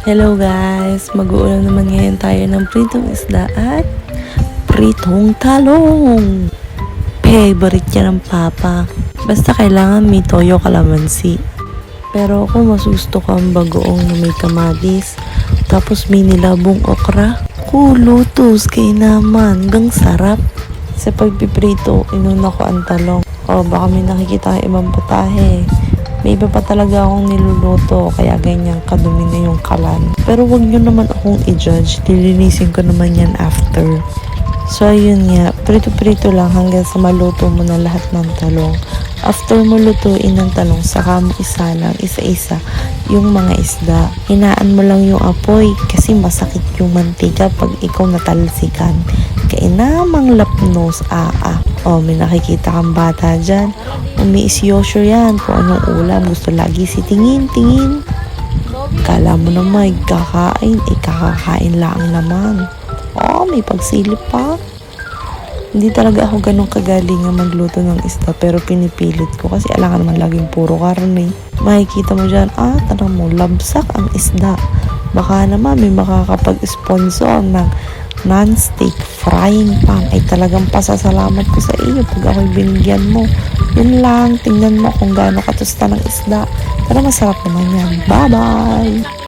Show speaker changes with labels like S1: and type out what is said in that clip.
S1: Hello guys! Mag-uulam naman ngayon tayo ng pritong isda at pritong talong. Favorite yan ng papa. Basta kailangan may toyo kalamansi. Pero ako masusto ko ang bagoong na may kamatis. Tapos may nilabong okra. Lutos kay naman. Gang sarap. Sa pagpiprito, inuna ko ang talong. Baka may nakikita ang ibang putahe. May iba pa talaga akong niluluto, kaya ganyan kadumi na yung kalan. Pero wag nyo naman akong i-judge, lilinisin ko naman yan after. So ayun nga, prito-prito lang hanggang sa maluto mo na lahat ng talong. After mo lutuin ng talong, saka mo isa-isa yung mga isda. Hinaan mo lang yung apoy kasi masakit yung mantika pag ikaw natalsikan. Kainamang lapnos, may nakikita kang bata dyan. Umiisyosyo yan kung anong ulam. Gusto lagi si tingin. Kala mo naman kakain, kakakain lang naman. May pagsilip pa. Hindi talaga ako ganun kagaling na magluto ng isda, pero pinipilit ko kasi alangan naman laging puro karne. Makikita mo dyan, tanong mo, labsak ang isda. Baka naman may makakapag-sponsor ng non-stick frying pan. Ay talagang pasasalamat ko sa iyo pag ako'y binigyan mo. Yun lang, tingnan mo kung gaano katusta ng isda. Pero masarap naman yan. Bye-bye!